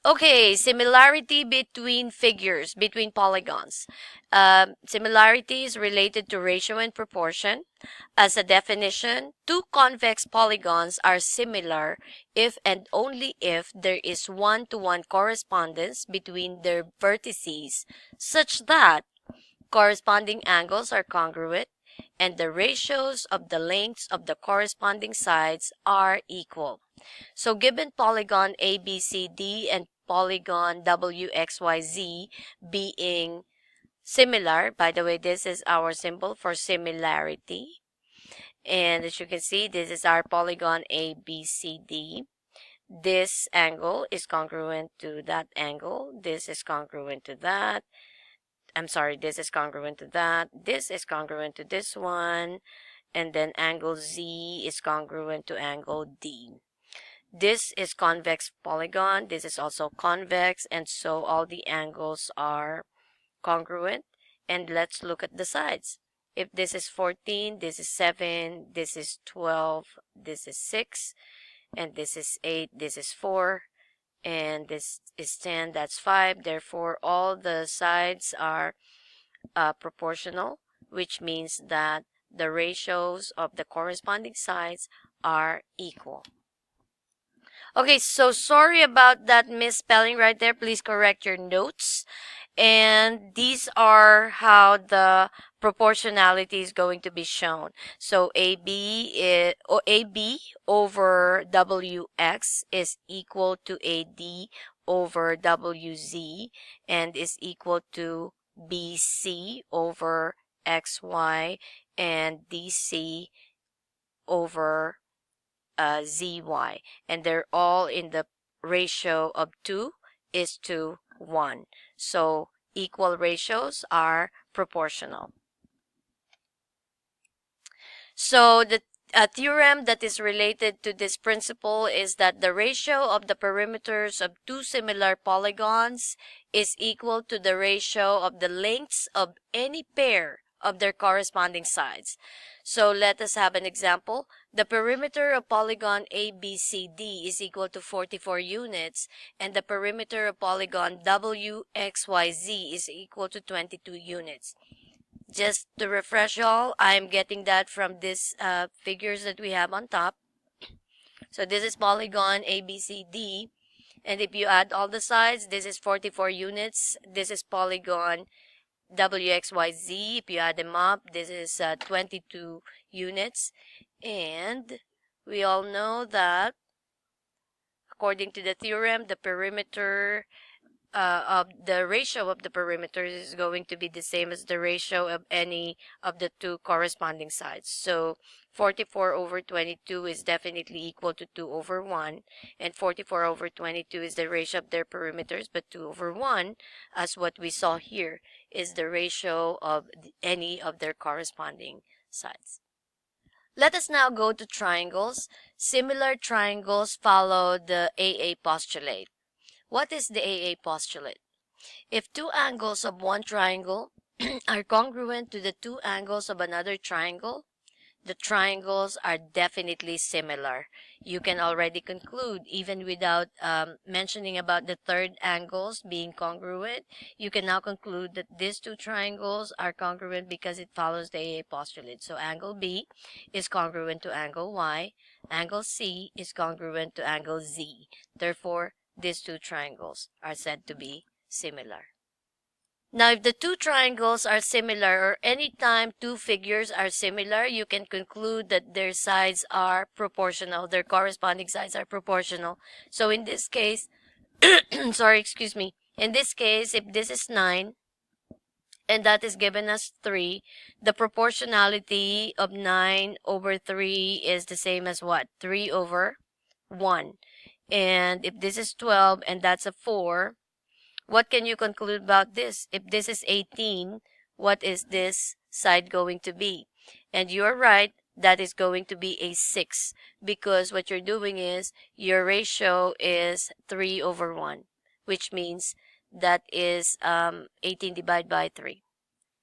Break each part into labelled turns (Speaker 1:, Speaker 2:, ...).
Speaker 1: Okay, similarity between figures, between polygons. Similarity is related to ratio and proportion. As a definition, two convex polygons are similar if and only if there is one-to-one correspondence between their vertices, such that corresponding angles are congruent and the ratios of the lengths of the corresponding sides are equal. So given polygon ABCD and polygon WXYZ being similar, by the way, this is our symbol for similarity. And as you can see, this is our polygon ABCD. This angle is congruent to that angle. This is congruent to that. I'm sorry, this is congruent to that. This is congruent to this one. And then angle Z is congruent to angle D. This is convex polygon. This is also convex. And so all the angles are congruent. And let's look at the sides. If this is 14, this is 7, this is 12, this is 6, and this is 8, this is 4, and this is 10, that's 5. Therefore, all the sides are proportional, which means that the ratios of the corresponding sides are equal. Okay, so sorry about that misspelling right there. Please correct your notes. And these are how the proportionality is going to be shown. So AB over WX is equal to AD over WZ and is equal to BC over XY and DC over ZY. And they're all in the ratio of 2 is to 1. So equal ratios are proportional. So the theorem that is related to this principle is that the ratio of the perimeters of two similar polygons is equal to the ratio of the lengths of any pair of their corresponding sides. So let us have an example. The perimeter of polygon ABCD is equal to 44 units, and the perimeter of polygon WXYZ is equal to 22 units. Just to refresh y'all, I'm getting that from these figures that we have on top. So this is polygon ABCD, and if you add all the sides, this is 44 units. This is polygon WXYZ. If you add them up, this is 22 units. And we all know that according to the theorem, the perimeter of the ratio of the perimeters is going to be the same as the ratio of any of the two corresponding sides. So 44 over 22 is definitely equal to 2 over 1, and 44 over 22 is the ratio of their perimeters, but 2 over 1, as what we saw here, is the ratio of any of their corresponding sides. Let us now go to triangles. Similar triangles follow the AA postulate. What is the AA postulate? If two angles of one triangle are congruent to the two angles of another triangle, the triangles are definitely similar. You can already conclude, even without mentioning about the third angles being congruent, you can now conclude that these two triangles are congruent because it follows the AA postulate. So angle B is congruent to angle Y, angle C is congruent to angle Z. Therefore, these two triangles are said to be similar. Now, if the two triangles are similar, or anytime two figures are similar, you can conclude that their sides are proportional. Their corresponding sides are proportional. So in this case, sorry, excuse me. In this case, if this is 9, and that is given as 3, the proportionality of 9 over 3 is the same as what? 3 over 1. And if this is 12 and that's a 4, what can you conclude about this? If this is 18, what is this side going to be? And you're right, that is going to be a 6, because what you're doing is your ratio is 3 over 1, which means that is 18 divided by 3.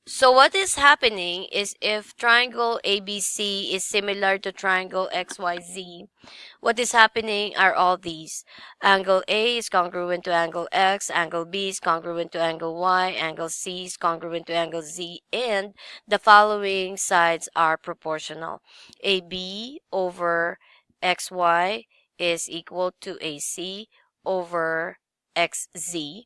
Speaker 1: So what is happening is if triangle ABC is similar to triangle XYZ, what is happening are all these. Angle A is congruent to angle X, angle B is congruent to angle Y, angle C is congruent to angle Z, and the following sides are proportional. AB over XY is equal to AC over XZ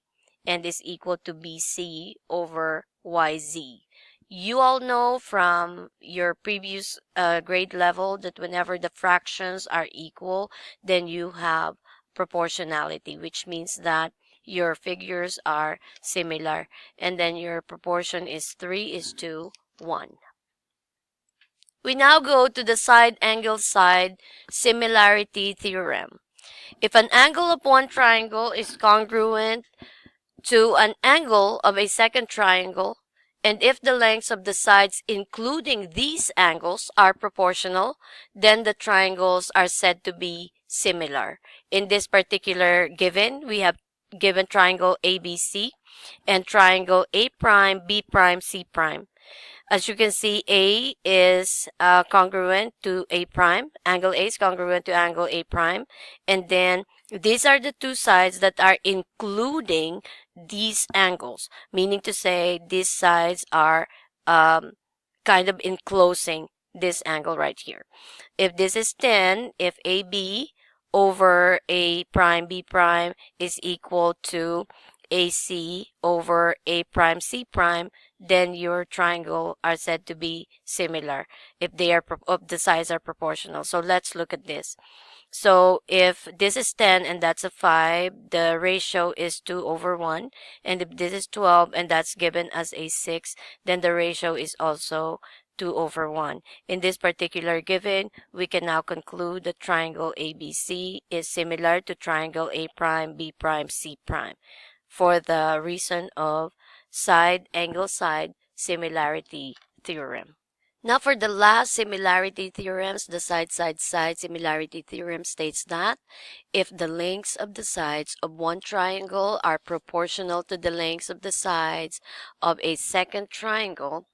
Speaker 1: and is equal to BC over YZ. You all know from your previous grade level that whenever the fractions are equal, then you have proportionality, which means that your figures are similar, and then your proportion is 3:1. We now go to the side angle side similarity theorem. If an angle of one triangle is congruent to an angle of a second triangle, and if the lengths of the sides including these angles are proportional, then the triangles are said to be similar. In this particular given, we have given triangle ABC and triangle A prime, B prime, C prime. As you can see, A is congruent to A prime. Angle A is congruent to angle A prime. And then these are the two sides that are including these angles, meaning to say these sides are kind of enclosing this angle right here. If this is 10, if AB over A prime B prime is equal to AC over A prime C prime, then your triangle are said to be similar if they are if the sides are proportional. So let's look at this. So if this is 10 and that's a 5, the ratio is 2/1. And if this is 12 and that's given as a 6, then the ratio is also 2/1. In this particular given, we can now conclude that triangle ABC is similar to triangle A prime, B prime, C prime for the reason of side angle side similarity theorem. Now for the last similarity theorems, the side-side-side similarity theorem states that if the lengths of the sides of one triangle are proportional to the lengths of the sides of a second triangle,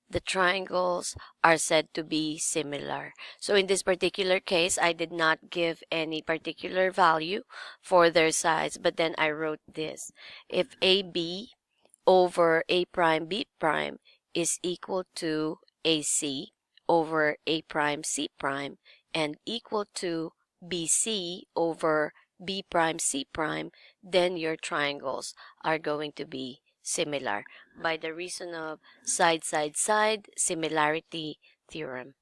Speaker 1: the triangles are said to be similar. So in this particular case, I did not give any particular value for their sides, but then I wrote this. If AB over A prime B prime is equal to AC over A prime C prime and equal to BC over B prime C prime, then your triangles are going to be similar by the reason of side-side-side similarity theorem.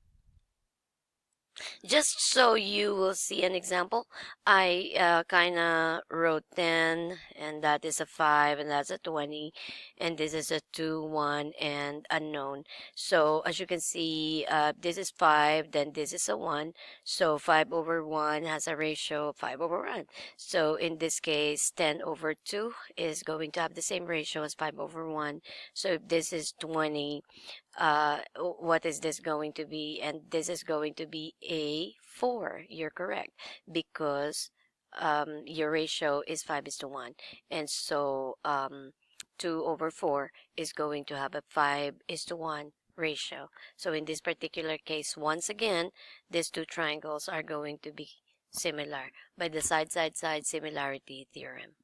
Speaker 1: Just so you will see an example, I kind of wrote 10, and that is a 5, and that's a 20, and this is a 2, 1, and unknown. So as you can see, this is 5, then this is a 1. So 5/1 has a ratio of 5/1. So in this case, 10/2 is going to have the same ratio as 5/1. So if this is 20, what is this going to be? And this is going to be a 4. You're correct, because your ratio is 5:1, and so 2/4 is going to have a 5:1 ratio. So in this particular case, once again, these two triangles are going to be similar by the side-side-side similarity theorem.